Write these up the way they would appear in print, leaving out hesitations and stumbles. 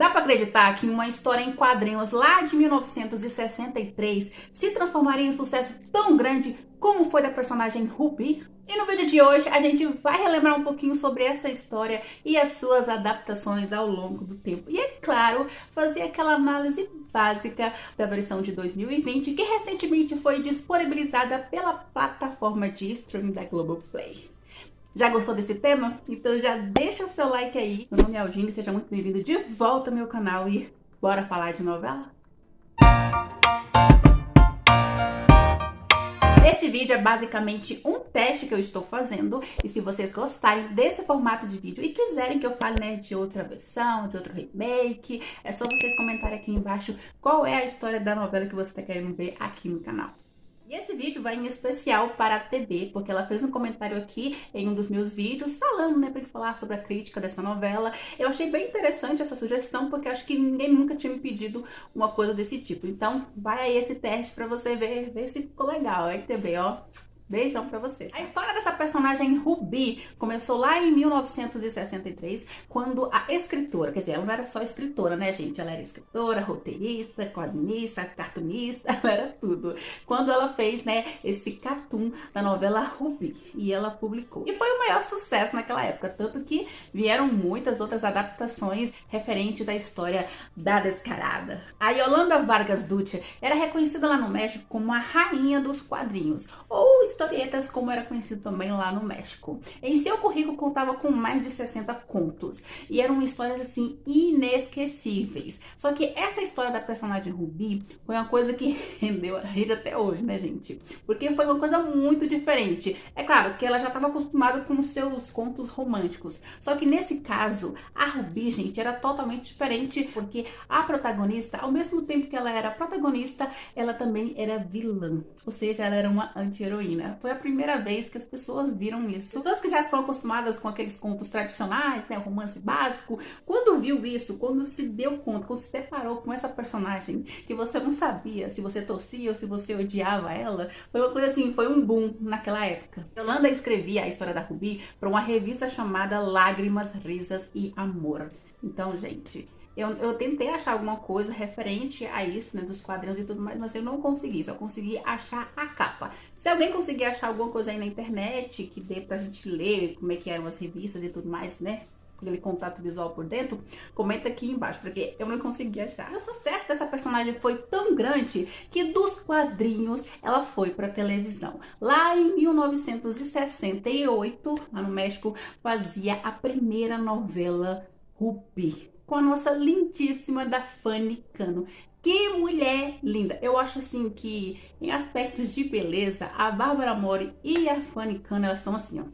Dá pra acreditar que uma história em quadrinhos lá de 1963 se transformaria em um sucesso tão grande como foi da personagem Ruby? E no vídeo de hoje a gente vai relembrar um pouquinho sobre essa história e as suas adaptações ao longo do tempo. E é claro, fazer aquela análise básica da versão de 2020 que recentemente foi disponibilizada pela plataforma de streaming da Globoplay. Já gostou desse tema? Então já deixa o seu like aí. Meu nome é Algine, seja muito bem-vindo de volta ao meu canal e bora falar de novela? Esse vídeo é basicamente um teste que eu estou fazendo e se vocês gostarem desse formato de vídeo e quiserem que eu fale, né, de outra versão, de outro remake, é só vocês comentarem aqui embaixo qual é a história da novela que você está querendo ver aqui no canal. E esse vídeo vai em especial para a TB, porque ela fez um comentário aqui em um dos meus vídeos falando, né, pra falar sobre a crítica dessa novela. Eu achei bem interessante essa sugestão, porque acho que ninguém nunca tinha me pedido uma coisa desse tipo. Então, vai aí esse teste pra você ver se ficou legal, hein, TB, ó. Beijão pra você. A história dessa personagem Ruby começou lá em 1963, quando a escritora, quer dizer, ela não era só escritora, né, gente? Ela era escritora, roteirista, quadrinista, cartunista, ela era tudo. Quando ela fez, né, esse cartoon da novela Ruby, e ela publicou. E foi o maior sucesso naquela época, tanto que vieram muitas outras adaptações referentes à história da Descarada. A Yolanda Vargas Ducci era reconhecida lá no México como a rainha dos quadrinhos, ou historietas, como era conhecido também lá no México. Em seu currículo contava com mais de 60 contos e eram histórias assim inesquecíveis. Só que essa história da personagem Ruby foi uma coisa que rendeu a rede até hoje, né, gente? Porque foi uma coisa muito diferente. É claro que ela já estava acostumada com os seus contos românticos. Só que nesse caso, a Ruby, gente, era totalmente diferente, porque a protagonista, ao mesmo tempo que ela era protagonista, ela também era vilã. Ou seja, ela era uma anti-heroína. Foi a primeira vez que as pessoas viram isso. Pessoas que já estão acostumadas com aqueles contos tradicionais, né, o romance básico, quando viu isso, quando se deu conta, quando se deparou com essa personagem que você não sabia se você torcia ou se você odiava ela, foi uma coisa assim, foi um boom naquela época. Yolanda escrevia a história da Ruby para uma revista chamada Lágrimas, Risas e Amor. Então, gente, eu tentei achar alguma coisa referente a isso, né, dos quadrinhos e tudo mais, mas eu não consegui, só consegui achar a capa. Se alguém conseguir achar alguma coisa aí na internet que dê pra gente ler como é que eram as revistas e tudo mais, né, aquele contato visual por dentro, comenta aqui embaixo, porque eu não consegui achar. E o sucesso dessa personagem foi tão grande que dos quadrinhos ela foi pra televisão. Lá em 1968, lá no México, fazia a primeira novela Ruby, com a nossa lindíssima Dafne Kano. Que mulher linda! Eu acho assim que em aspectos de beleza, a Bárbara Mori e a Dafne Kano, elas estão assim, ó.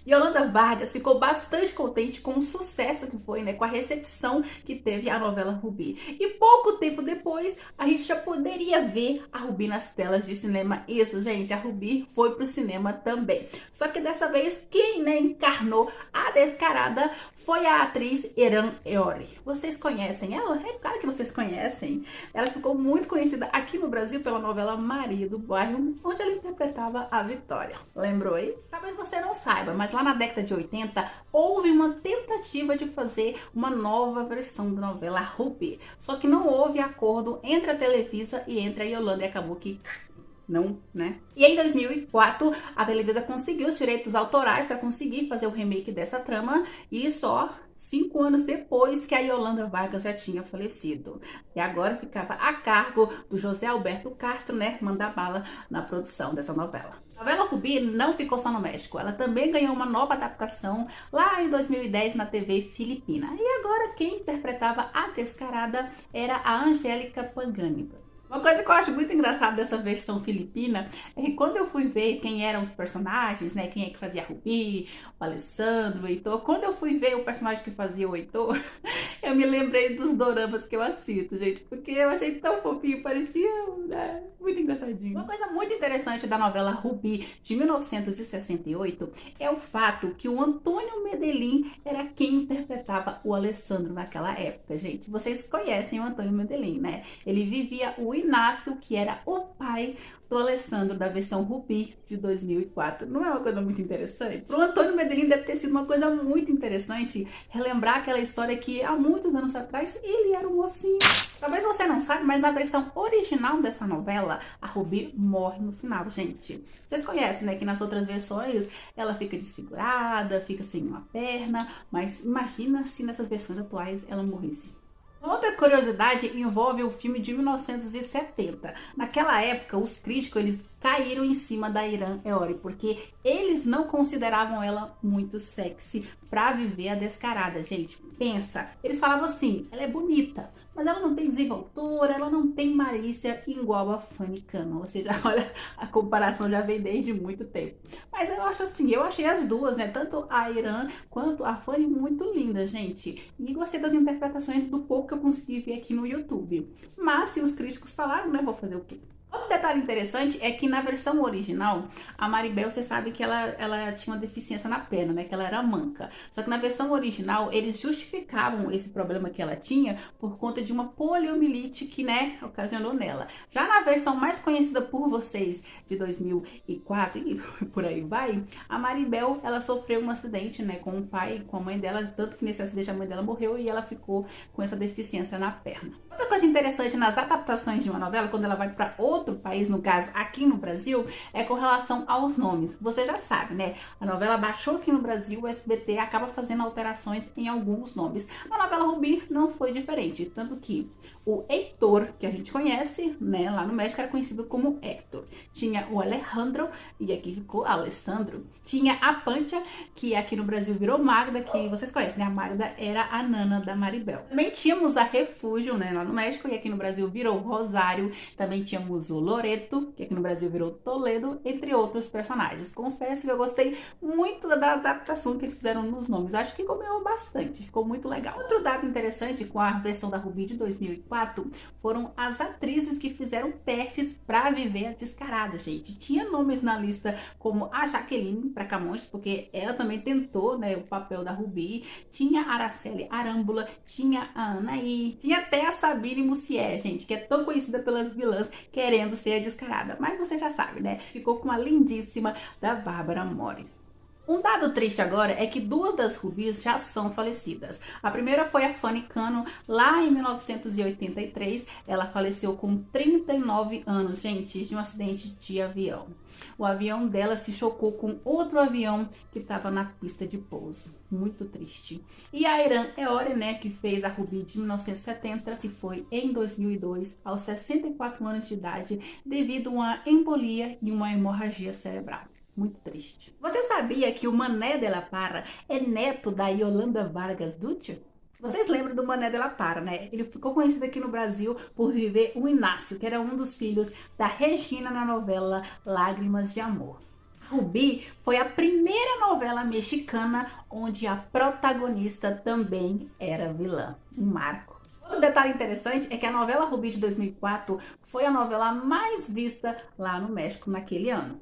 Yolanda Vargas ficou bastante contente com o sucesso que foi, né, com a recepção que teve a novela Ruby. E pouco tempo depois, a gente já poderia ver a Ruby nas telas de cinema. Isso, gente, a Ruby foi pro cinema também. Só que dessa vez, quem, né, encarnou a Descarada foi a atriz Eran Eori. Vocês conhecem ela? É claro que vocês conhecem. Ela ficou muito conhecida aqui no Brasil pela novela Maria do Bairro, onde ela interpretava a Vitória. Lembrou aí? Talvez você não saiba, mas lá na década de 80 houve uma tentativa de fazer uma nova versão da novela Ruby. Só que não houve acordo entre a Televisa e entre a Yolanda e acabou que não, né? E em 2004, a Televisa conseguiu os direitos autorais para conseguir fazer o remake dessa trama e só 5 anos depois que a Yolanda Vargas já tinha falecido. E agora ficava a cargo do José Alberto Castro, né, mandar bala na produção dessa novela. A novela Ruby não ficou só no México, ela também ganhou uma nova adaptação lá em 2010 na TV filipina. E agora quem interpretava a Descarada era a Angélica Pagani. Uma coisa que eu acho muito engraçada dessa versão filipina é que quando eu fui ver quem eram os personagens, né, quem é que fazia a Ruby, o Alessandro, o Heitor, quando eu fui ver o personagem que fazia o Heitor, eu me lembrei dos doramas que eu assisto, gente, porque eu achei tão fofinho, parecia, né, muito engraçadinho. Uma coisa muito interessante da novela Ruby de 1968 é o fato que o Antônio Medellín era quem interpretava o Alessandro naquela época, gente. Vocês conhecem o Antônio Medellín, né? Ele vivia o Inácio, que era o pai do Alessandro, da versão Rubi de 2004. Não é uma coisa muito interessante? Pro Antônio Medellín deve ter sido uma coisa muito interessante relembrar aquela história que há muitos anos atrás ele era um mocinho. Talvez você não saiba, mas na versão original dessa novela, a Rubi morre no final, gente. Vocês conhecem, né, que nas outras versões ela fica desfigurada, fica sem uma perna, mas imagina se nessas versões atuais ela morresse. Outra curiosidade envolve o filme de 1970. Naquela época, os críticos eles caíram em cima da Irã Eori, porque eles não consideravam ela muito sexy pra viver a descarada, gente. Pensa, eles falavam assim, ela é bonita, mas ela não tem desenvoltura, ela não tem malícia igual a Fanny Cannon. Ou seja, olha, a comparação já vem desde muito tempo. Mas eu acho assim, eu achei as duas, né, tanto a Irã quanto a Fanny muito lindas, gente. E gostei das interpretações do pouco que eu consegui ver aqui no YouTube. Mas se os críticos falaram, né, vou fazer o quê? Outro detalhe interessante é que na versão original, a Maribel, você sabe que ela tinha uma deficiência na perna, né? Que ela era manca. Só que na versão original, eles justificavam esse problema que ela tinha por conta de uma poliomielite que, né, ocasionou nela. Já na versão mais conhecida por vocês, de 2004 e por aí vai, a Maribel, ela sofreu um acidente, né, com o pai e com a mãe dela, tanto que nesse acidente a mãe dela morreu e ela ficou com essa deficiência na perna. Outra coisa interessante nas adaptações de uma novela, quando ela vai para outro país, no caso aqui no Brasil, é com relação aos nomes. Você já sabe, né? A novela baixou aqui no Brasil, o SBT acaba fazendo alterações em alguns nomes. Na novela Rubi não foi diferente, tanto que o Heitor, que a gente conhece, né, lá no México era conhecido como Héctor. Tinha o Alejandro, e aqui ficou Alessandro. Tinha a Pancha, que aqui no Brasil virou Magda, que vocês conhecem, né? A Magda era a nana da Maribel. Também tínhamos a Refúgio, né, lá no México, e aqui no Brasil virou Rosário. Também tínhamos o Loreto, que aqui no Brasil virou Toledo, entre outros personagens. Confesso que eu gostei muito da adaptação que eles fizeram nos nomes. Acho que combinou bastante, ficou muito legal. Outro dado interessante com a versão da Rubi de 2004 foram as atrizes que fizeram testes para viver a descarada, gente. Tinha nomes na lista como a Jaqueline para Camões, porque ela também tentou, né, o papel da Rubi. Tinha a Araceli Arambula, tinha a Anaí, tinha até a Sabine Mussier, gente, que é tão conhecida pelas vilãs querendo ser a descarada. Mas você já sabe, né? Ficou com a lindíssima da Bárbara Mori. Um dado triste agora é que duas das Rubis já são falecidas. A primeira foi a Fanny Cannon, lá em 1983. Ela faleceu com 39 anos, gente, de um acidente de avião. O avião dela se chocou com outro avião que estava na pista de pouso. Muito triste. E a Irã Eori, né, que fez a Rubi de 1970, se foi em 2002, aos 64 anos de idade, devido a uma embolia e uma hemorragia cerebral. Muito triste. Você sabia que o Mané de la Parra é neto da Yolanda Vargas Dutcher? Vocês lembram do Mané de la Parra, né? Ele ficou conhecido aqui no Brasil por viver o Inácio, que era um dos filhos da Regina na novela Lágrimas de Amor. Rubi foi a primeira novela mexicana onde a protagonista também era vilã. Um marco. Outro detalhe interessante é que a novela Rubi de 2004 foi a novela mais vista lá no México naquele ano.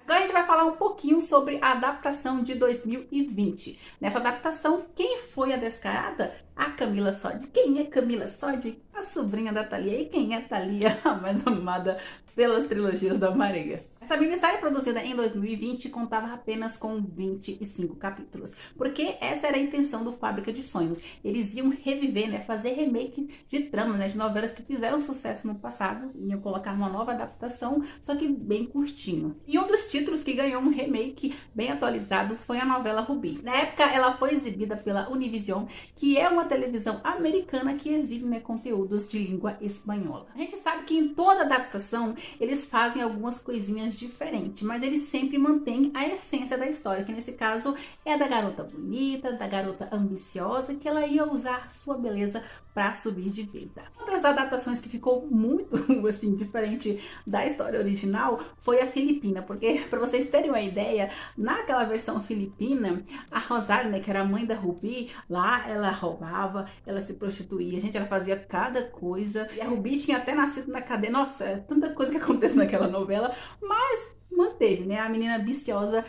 Agora a gente vai falar um pouquinho sobre a adaptação de 2020. Nessa adaptação, quem foi a descarada? A Camila Sodi. Quem é Camila Sodi? A sobrinha da Thalia. E quem é Thalia? A mais amada pelas trilogias da Maria. Essa minissérie produzida em 2020 contava apenas com 25 capítulos, porque essa era a intenção do Fábrica de Sonhos. Eles iam reviver, né, fazer remake de tramas, né, de novelas que fizeram sucesso no passado, iam colocar uma nova adaptação, só que bem curtinho. E um dos títulos que ganhou um remake bem atualizado foi a novela Rubi. Na época, ela foi exibida pela Univision, que é uma televisão americana que exibe, né, conteúdos de língua espanhola. A gente sabe que em toda adaptação eles fazem algumas coisinhas diferentes, mas eles sempre mantêm a essência da história, que nesse caso é a da garota bonita, da garota ambiciosa, que ela ia usar sua beleza para subir de vida. Uma das adaptações que ficou muito assim diferente da história original foi a Filipina, porque para vocês terem uma ideia, naquela versão filipina, a Rosário, né, que era a mãe da Rubi, lá ela roubava, ela se prostituía, gente, ela fazia cada coisa, e a Rubi tinha até nascido na cadeia. Nossa, é tanta coisa que acontece naquela novela, mas manteve, né, a menina ambiciosa,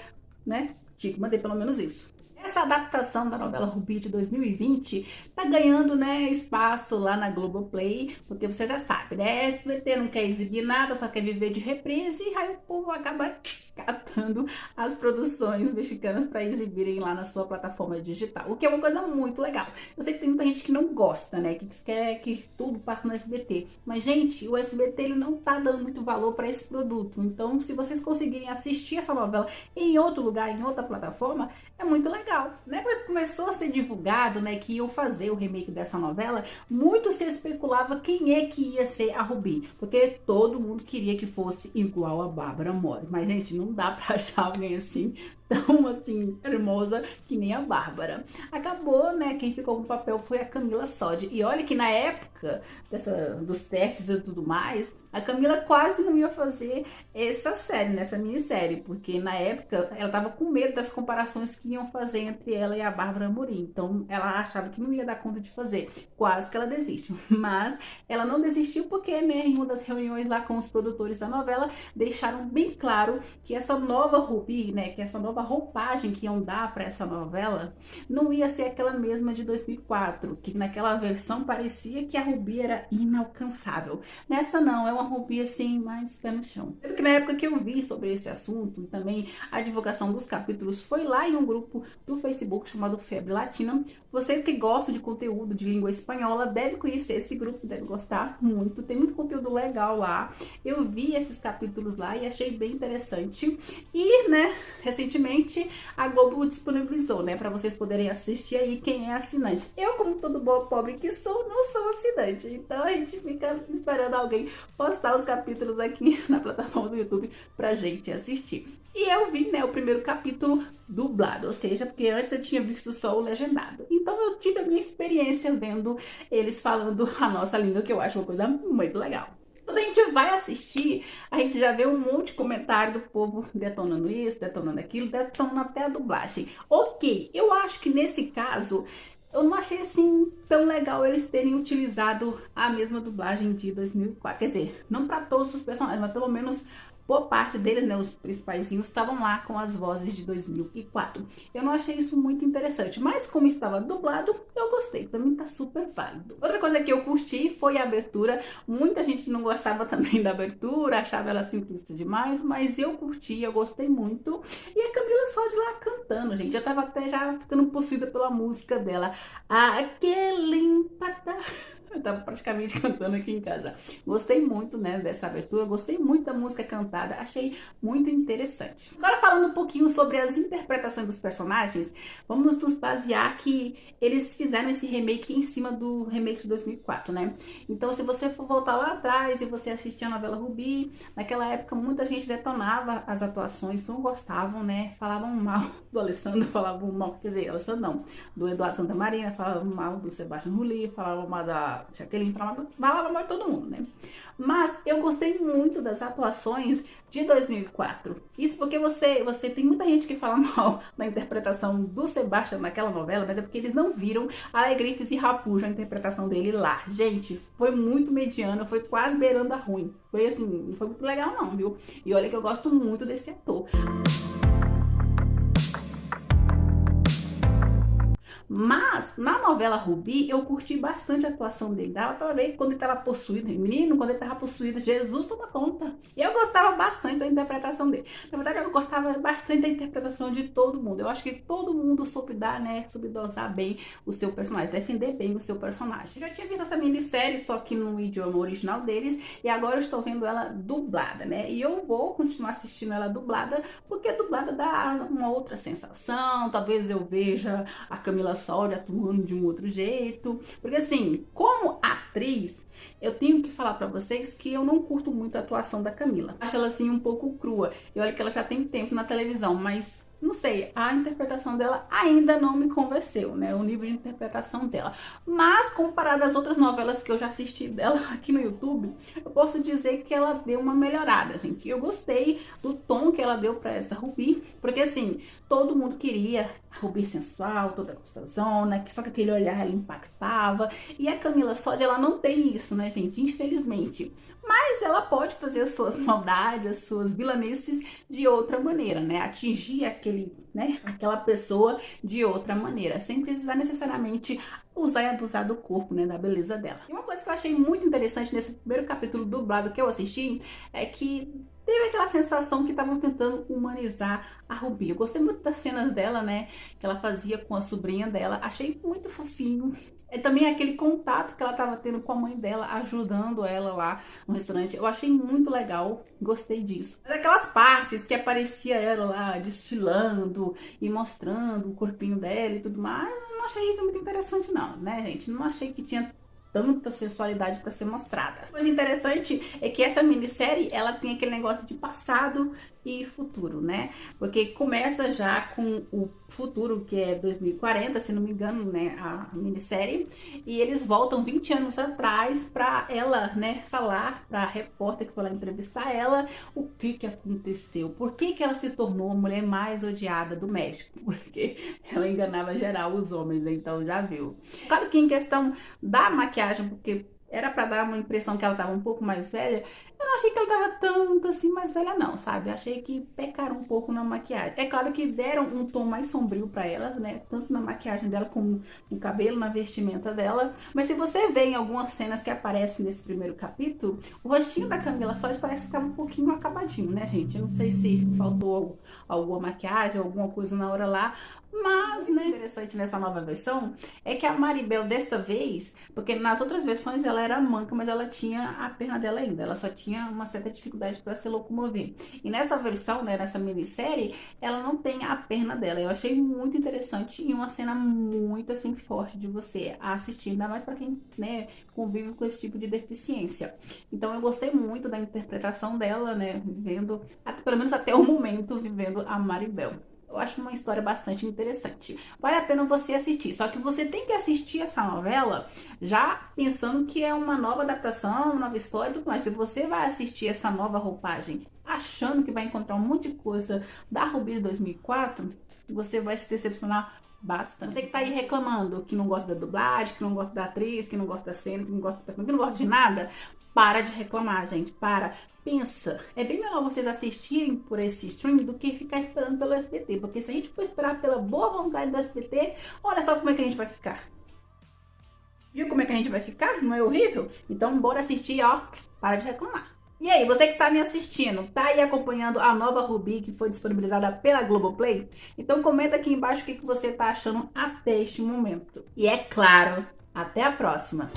né, tinha que manter pelo menos isso. Essa adaptação da novela Rubi de 2020 tá ganhando, né, espaço lá na Globoplay, porque você já sabe, né, SBT não quer exibir nada, só quer viver de reprise, e aí o povo acaba catando as produções mexicanas para exibirem lá na sua plataforma digital, o que é uma coisa muito legal. Eu sei que tem muita gente que não gosta, né, que quer que tudo passe no SBT, mas gente, o SBT ele não tá dando muito valor para esse produto, então se vocês conseguirem assistir essa novela em outro lugar, em outra plataforma, é muito legal, né? Quando começou a ser divulgado, né, que iam fazer o remake dessa novela, muito se especulava quem é que ia ser a Rubi, porque todo mundo queria que fosse igual a Bárbara Mori, mas gente, não dá pra achar alguém assim, tão assim, hermosa que nem a Bárbara. Acabou, né, quem ficou com o papel foi a Camila Sodi, e olha que na época dos testes e tudo mais, a Camila quase não ia fazer essa série, nessa minissérie, porque na época ela tava com medo das comparações que iam fazer entre ela e a Bárbara Amorim, então ela achava que não ia dar conta de fazer, quase que ela desiste, mas ela não desistiu porque, né, em uma das reuniões lá com os produtores da novela, deixaram bem claro que essa nova Rubi, né, que essa nova roupagem que iam dar para essa novela, não ia ser aquela mesma de 2004, que naquela versão parecia que a Rubi era inalcançável. Nessa não, é uma Rubi assim, mais pé no chão. Porque na época que eu vi sobre esse assunto, e também a divulgação dos capítulos foi lá em um grupo do Facebook chamado Febre Latina. Vocês que gostam de conteúdo de língua espanhola devem conhecer esse grupo, devem gostar muito. Tem muito conteúdo legal lá. Eu vi esses capítulos lá e achei bem interessante. E, né, recentemente a Globo disponibilizou, né, para vocês poderem assistir aí quem é assinante. Eu, como todo bom pobre que sou, não sou assinante. Então a gente fica esperando alguém postar os capítulos aqui na plataforma do YouTube pra gente assistir. E eu vi, né, o primeiro capítulo dublado, ou seja, porque antes eu tinha visto só o legendado. Então eu tive a minha experiência vendo eles falando a nossa língua, que eu acho uma coisa muito legal. Quando a gente vai assistir, a gente já vê um monte de comentário do povo detonando isso, detonando aquilo, detonando até a dublagem. Ok, eu acho que nesse caso eu não achei assim tão legal eles terem utilizado a mesma dublagem de 2004. Quer dizer, não para todos os personagens, mas pelo menos boa parte deles, né, os principaizinhos, estavam lá com as vozes de 2004. Eu não achei isso muito interessante, mas como estava dublado, eu gostei. Pra mim tá super válido. Outra coisa que eu curti foi a abertura. Muita gente não gostava também da abertura, achava ela simplista demais, mas eu curti, eu gostei muito. E a Camila só de lá cantando, gente. Eu tava até já ficando possuída pela música dela. Aquele empada. Eu tava praticamente cantando aqui em casa. Gostei muito, né, dessa abertura, gostei muito da música cantada, achei muito interessante. Agora falando um pouquinho sobre as interpretações dos personagens, vamos nos basear que eles fizeram esse remake em cima do remake de 2004, né? Então se você for voltar lá atrás e você assistir a novela Rubi, naquela época muita gente detonava as atuações, não gostavam, né? Falavam mal do Alessandro, falavam mal, quer dizer, Alessandro não, do Eduardo Santamarina, falavam mal do Sebastião Rulli, falavam mal da Jaqueline, falava mal de todo mundo, né? Mas eu gostei muito das atuações de 2004. Isso porque você tem muita gente que fala mal da interpretação do Sebastião naquela novela, mas é porque eles não viram Alegrifes e Rapujo, a interpretação dele lá. Gente, foi muito mediana, foi quase beirando a ruim. Foi assim, não foi muito legal não, viu? E olha que eu gosto muito desse ator. Mas, na novela Rubi, eu curti bastante a atuação dele. Dava pra ver quando ele tava possuído. Menino, quando ele tava possuído, Jesus toma conta. Eu gostava bastante da interpretação dele. Na verdade, eu gostava bastante da interpretação de todo mundo. Eu acho que todo mundo soube dar, né, soube dosar bem o seu personagem, defender bem o seu personagem. Eu já tinha visto essa minissérie, só que no idioma original deles, e agora eu estou vendo ela dublada, né? E eu vou continuar assistindo ela dublada, porque a dublada dá uma outra sensação. Talvez eu veja a Camila Sodi atuando de um outro jeito, porque assim, como atriz, eu tenho que falar pra vocês que eu não curto muito a atuação da Camila. Acho ela assim um pouco crua. Eu olho que ela já tem tempo na televisão, mas não sei, a interpretação dela ainda não me convenceu, né? O nível de interpretação dela. Mas, comparado às outras novelas que eu já assisti dela aqui no YouTube, eu posso dizer que ela deu uma melhorada, gente. Eu gostei do tom que ela deu pra essa Rubi, porque assim, todo mundo queria a Rubi sensual, toda gostosona, que só que aquele olhar ela impactava. E a Camila Sodi, ela não tem isso, né, gente? Infelizmente. Mas ela pode fazer as suas maldades, as suas vilanices de outra maneira, né? Atingir aquela pessoa de outra maneira, sem precisar necessariamente usar e abusar do corpo, né, da beleza dela. E uma coisa que eu achei muito interessante nesse primeiro capítulo dublado que eu assisti é que teve aquela sensação que estavam tentando humanizar a Ruby. Eu gostei muito das cenas dela, né, que ela fazia com a sobrinha dela. Achei muito fofinho. É também aquele contato que ela estava tendo com a mãe dela, ajudando ela lá no restaurante. Eu achei muito legal, gostei disso. Mas aquelas partes que aparecia ela lá desfilando e mostrando o corpinho dela e tudo mais, eu não achei isso muito interessante não, né, gente? Não achei que tinha tanta sensualidade para ser mostrada. Coisa interessante é que essa minissérie, ela tem aquele negócio de passado e futuro, né? Porque começa já com o futuro, que é 2040, se não me engano, né, a minissérie, e eles voltam 20 anos atrás para ela, né, falar para a repórter que foi lá entrevistar ela o que aconteceu, por que ela se tornou a mulher mais odiada do México, porque ela enganava geral os homens, né? Então já viu. Claro que em questão da maquiagem, porque era pra dar uma impressão que ela tava um pouco mais velha, eu não achei que ela tava tanto assim mais velha não, sabe? Achei que pecaram um pouco na maquiagem. É claro que deram um tom mais sombrio pra ela, né? Tanto na maquiagem dela como no cabelo, na vestimenta dela. Mas se você vê em algumas cenas que aparecem nesse primeiro capítulo, o rostinho da Camila Sós parece que tá um pouquinho acabadinho, né, gente? Eu não sei se faltou alguma maquiagem, alguma coisa na hora lá, mas, né, interessante nessa nova versão é que a Maribel desta vez, porque nas outras versões ela era manca, mas ela tinha a perna dela ainda, ela só tinha uma certa dificuldade para se locomover. E nessa versão, né, nessa minissérie, ela não tem a perna dela. Eu achei muito interessante e uma cena muito assim forte de você assistir, ainda mais para quem, né, convive com esse tipo de deficiência. Então eu gostei muito da interpretação dela, né, vivendo, pelo menos até o momento, vivendo a Maribel. Eu acho uma história bastante interessante. Vale a pena você assistir. Só que você tem que assistir essa novela já pensando que é uma nova adaptação, uma nova história e tudo mais. Se você vai assistir essa nova roupagem achando que vai encontrar um monte de coisa da Ruby de 2004, você vai se decepcionar bastante. Você que tá aí reclamando que não gosta da dublagem, que não gosta da atriz, que não gosta da cena, que não gosta do personagem, que não gosta de nada, para de reclamar, gente. Pensa. É bem melhor vocês assistirem por esse stream do que ficar esperando pelo SBT. Porque se a gente for esperar pela boa vontade do SBT, olha só como é que a gente vai ficar. Viu como é que a gente vai ficar? Não é horrível? Então bora assistir, ó. Para de reclamar. E aí, você que tá me assistindo, tá aí acompanhando a nova Ruby que foi disponibilizada pela Globoplay? Então comenta aqui embaixo o que você tá achando até este momento. E é claro, até a próxima!